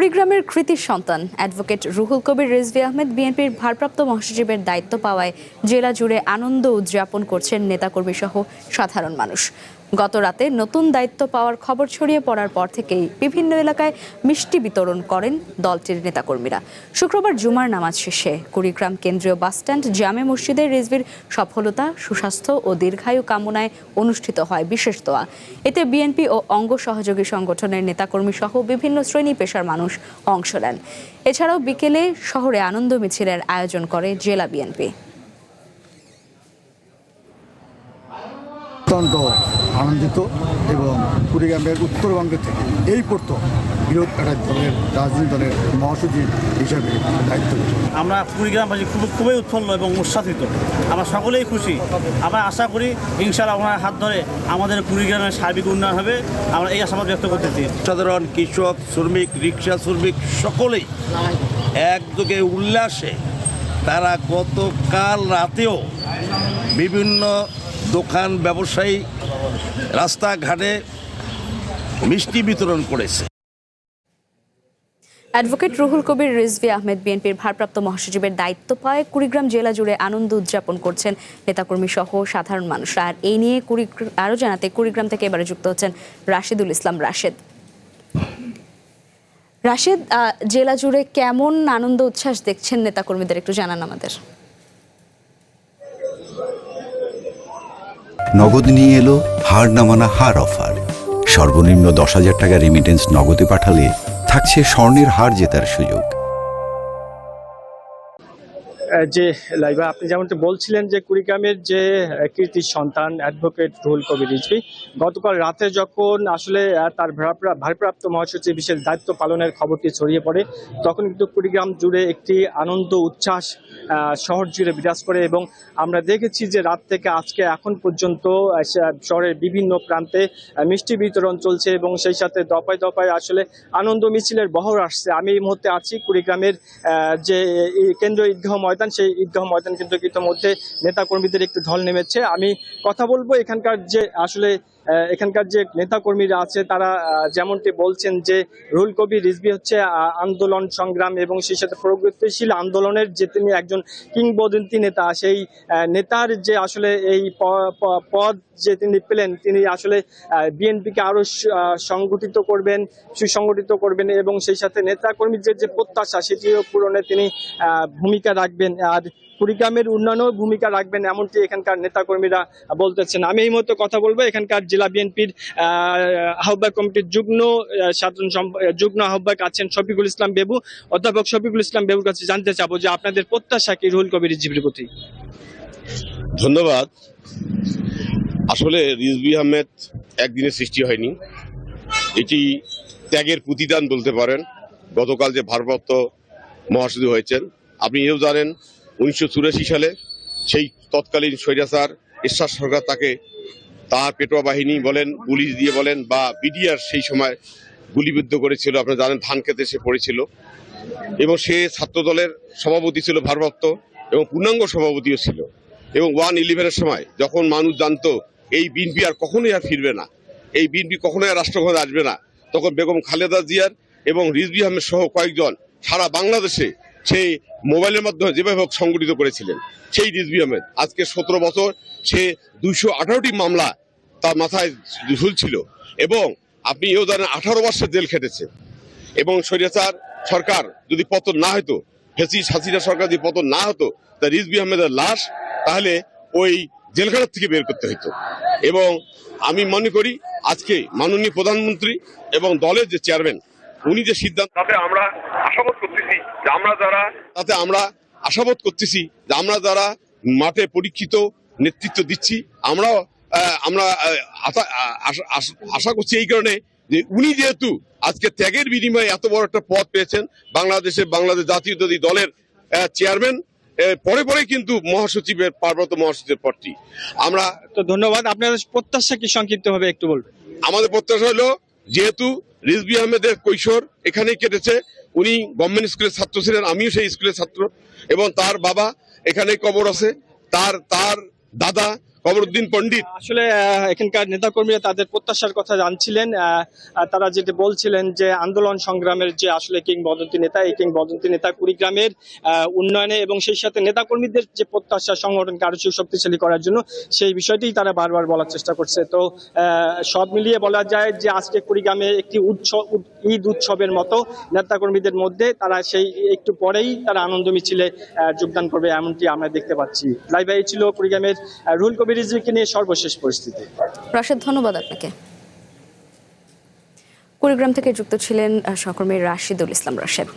কুড়িগ্রামের কৃতি সন্তান অ্যাডভোকেট রুহুল কবির রিজভী আহমেদ বিএনপির ভারপ্রাপ্ত মহাসচিবের দায়িত্ব পাওয়ায় জেলা জুড়ে আনন্দ উদযাপন করছেন নেতাকর্মী সহ সাধারণ মানুষ। গত রাতে নতুন দায়িত্ব পাওয়ার খবর ছড়িয়ে পড়ার পর থেকেই বিভিন্ন এলাকায় মিষ্টি বিতরণ করেন দলটির নেতাকর্মীরা। শুক্রবার জুমার নামাজ শেষে কুড়িগ্রাম কেন্দ্রীয় বাসস্ট্যান্ড জামে মসজিদে রিজভীর সফলতা, সুস্বাস্থ্য ও দীর্ঘায়ু কামনায় অনুষ্ঠিত হয় বিশেষ দোয়া। এতে বিএনপি ও অঙ্গ সহযোগী সংগঠনের নেতাকর্মী সহ বিভিন্ন শ্রেণী পেশার মানুষ অংশ নেন। এছাড়াও বিকেলে শহরে আনন্দ মিছিলের আয়োজন করে জেলা বিএনপি। অত্যন্ত আনন্দিত এবং কুড়িগ্রামের উত্তরবঙ্গ থেকে এই প্রথম বৃহৎ একটা দলের রাজনৈতিক দলের মহাসচিব হিসাবে দায়িত্ব পেয়েছি। আমরা কুড়িগ্রামবাসী খুবই উৎফুল্ল এবং উৎসাহিত। আমরা সকলেই খুশি। আমরা আশা করি ইনশাআল্লাহ ওনার হাত ধরে আমাদের কুড়িগ্রামের সার্বিক উন্নয়ন হবে। আমরা এই আশাবাদ ব্যক্ত করতেছি। সাধারণ কৃষক, শ্রমিক, রিক্সা শ্রমিক সকলেই একযোগে উল্লাসে তারা গতকাল রাতেও বিভিন্ন দোকান ব্যবসায়ী রাস্তাঘাটে মিষ্টি বিতরণ করেছে। অ্যাডভোকেট রুহুল কবির রিজভী আহমেদ বিএনপির ভারপ্রাপ্ত মহাসচিবের দায়িত্ব পায় কুড়িগ্রাম জেলা জুড়ে আনন্দ উদযাপন করছেন নেতাকর্মী সহ সাধারণ মানুষরা। আর এই নিয়ে আরও জানাতে কুড়িগ্রাম থেকে এবারে যুক্ত হচ্ছেন রাশেদুল ইসলাম। রাশেদ, জেলা জুড়ে কেমন আনন্দ উচ্ছ্বাস দেখছেন নেতাকর্মীদের, একটু জানান আমাদের। নগদ নিয়ে এলো হার না মানা হার অফার। সর্বনিম্ন 10,000 টাকা রেমিটেন্স নগদে পাঠালে থাকছে স্বর্ণের হার জেতার সুযোগ। যে লাইবা আপনি যেমনটা বলছিলেন যে কুড়িগ্রামের যে কৃতি সন্তান অ্যাডভোকেট রুহুল কবির রিজভী গতকাল রাতে যখন আসলে তার ভারপ্রাপ্ত মহাসচিব বিশেষ দায়িত্ব পালনের খবরটি ছড়িয়ে পড়ে, তখন কিন্তু কুড়িগ্রাম জুড়ে একটি আনন্দ উচ্ছ্বাস শহর জুড়ে বিরাজ করে এবং আমরা দেখেছি যে রাত থেকে আজকে এখন পর্যন্ত শহরের বিভিন্ন প্রান্তে মিষ্টি বিতরণ চলছে এবং সেই সাথে দফায় দফায় আসলে আনন্দ মিছিলের বহর আসছে। আমি এই মুহূর্তে আছি কুড়িগ্রামের যে কেন্দ্রীয় ঈদগাহ ময়দান, সেই ঈদগাহ ময়দান কিন্তু ইতিমধ্যে নেতাকর্মীদের একটু ঢল নেমেছে। আমি কথা বলবো এখানকার যে নেতাকর্মীরা আছে তারা যেমনটি বলছেন যে রুহুল কবির রিজভী হচ্ছে আন্দোলন সংগ্রাম এবং সেই সাথে প্রগতিশীল আন্দোলনের যে তিনি একজন কিংবদন্তি নেতা, সেই নেতার যে আসলে এই পদ যে তিনি পেলেন, তিনি আসলে বিএনপিকে আরো সংগঠিত করবেন, সুসংগঠিত করবেন এবং সেই সাথে নেতাকর্মীর যে প্রত্যাশা সেটিও পূরণে তিনি ভূমিকা রাখবেন আর কুড়িগ্রামের উন্নয়নেও ভূমিকা রাখবেন, এমনটি এখানকার নেতাকর্মীরা বলতেছেন। আমি এই মুহূর্তে কথা বলবো এখানকার জেলা বিএনপির আহ্বায়ক কমিটির যুগ্ম আহ্বায়ক আছেন শফিকুল ইসলাম বেবু। অধ্যাপক শফিকুল ইসলাম বেবুর কাছে জানতে চাবো যে আপনাদের প্রত্যাশা কি রুহুল কবির রিজভীর প্রতি? ধন্যবাদ। আসলে রিজভী আহমেদ একদিনে সৃষ্টি হয়নি, এটি ত্যাগের প্রতিদান বলতে পারেন। গতকাল যে ভারপ্রাপ্ত মহাসচিব হয়েছেন, আপনি এও জানেন 1984 সালে সেই তৎকালীন স্বৈরাচার এরশাদ সরকার তাকে তার পেটোয়া বাহিনী বলেন, পুলিশ দিয়ে বলেন বা বিডিআর সেই সময় গুলিবিদ্ধ করেছিল। আপনারা জানেন ধানক্ষেতে সে পড়েছিল এবং সে ছাত্র দলের সভাপতি ছিল ভারপ্রাপ্ত এবং পূর্ণাঙ্গ সভাপতিও ছিল। এবং 1/11-এর সময় যখন মানুষ জানতো এই বিএনপি আর কখনোই আর ফিরবে না, এই বিএনপি কখনোই আর রাষ্ট্রক্ষমতায় আসবে না, তখন বেগম খালেদা জিয়ার এবং রিজভী আহমেদ সহ কয়েকজন সারা বাংলাদেশে সেই মোবাইলের মাধ্যমে যেভাবে সংগঠিত করেছিলেন সেই রিজভী আহমেদ আজকে 17 বছর সে 218টি মামলা তার মাথায় ঝুলছিল এবং আপনি এও জানেন 18 বছর জেল খেটেছে। এবং স্বৈরাচার সরকার যদি পতন না হতো, ফ্যাসিস্ট হাসিনা সরকার যদি পতন না হতো, তা রিজভী আহমেদের লাশ তাহলে ওই জেলখানা থেকে বের করতে হতো। এবং আমি মনে করি আজকে মাননীয় প্রধানমন্ত্রী এবং দলের যে চেয়ারম্যান উনি যে সিদ্ধান্ত, তাতে আমরা আশাবোধ করতেছি যে আমরা যারা মাঠে পরীক্ষিত নেতৃত্ব দিচ্ছি আমরা আশা করছি এই কারণে যে উনি যেহেতু আজকে ত্যাগের বিনিময়ে এত বড় একটা পদ পেয়েছেন, বাংলাদেশ জাতীয়তাবাদী দলের চেয়ারম্যান, পরে কিন্তু মহাসচিবের ভারপ্রাপ্ত মহাসচিবের পদটি আমরা। তো ধন্যবাদ। আপনাদের প্রত্যাশা কি সংক্ষিপ্ত ভাবে একটু বলবেন? আমাদের প্রত্যাশা হলো যেহেতু রিজভী আহমেদের কৈশোর এখানেই কেটেছে, উনি গভর্নমেন্ট স্কুলের ছাত্র ছিলেন, আমিও সেই স্কুলের ছাত্র এবং তার বাবা এখানেই কবর আছে, তার দাদা কমরুদ্দিন পণ্ডিত। আসলে এখানকার নেতাকর্মীরা তাদের প্রত্যাশার কথা জানছিলেন। তারা যেটা বলছিলেন যে আন্দোলন সংগ্রামের যে আসলে কিংবদন্তি নেতা, এই কিংবদন্তি নেতা কুড়িগ্রামের উন্নয়নে এবং সেই সাথে নেতাকর্মীদের যে প্রত্যাশা সংগঠনকে আরো শক্তিশালী করার জন্য, সেই বিষয়টি তারা বারবার বলার চেষ্টা করছে। তো সব মিলিয়ে বলা যায় যে আজকে কুড়িগ্রামে একটি ঈদ উৎসবের মতো নেতাকর্মীদের মধ্যে তারা সেই একটু পরেই তারা আনন্দ মিছিলে যোগদান করবে, এমনটি আমরা দেখতে পাচ্ছি। লাইভ এই ছিল কুড়িগ্রামের রুহুল কবির রিজভীকে নিয়ে সর্বশেষ পরিস্থিতি। রাশেদ, ধন্যবাদ আপনাকে। কুড়িগ্রাম থেকে যুক্ত ছিলেন সহকর্মী রাশিদুল ইসলাম রাশেদ।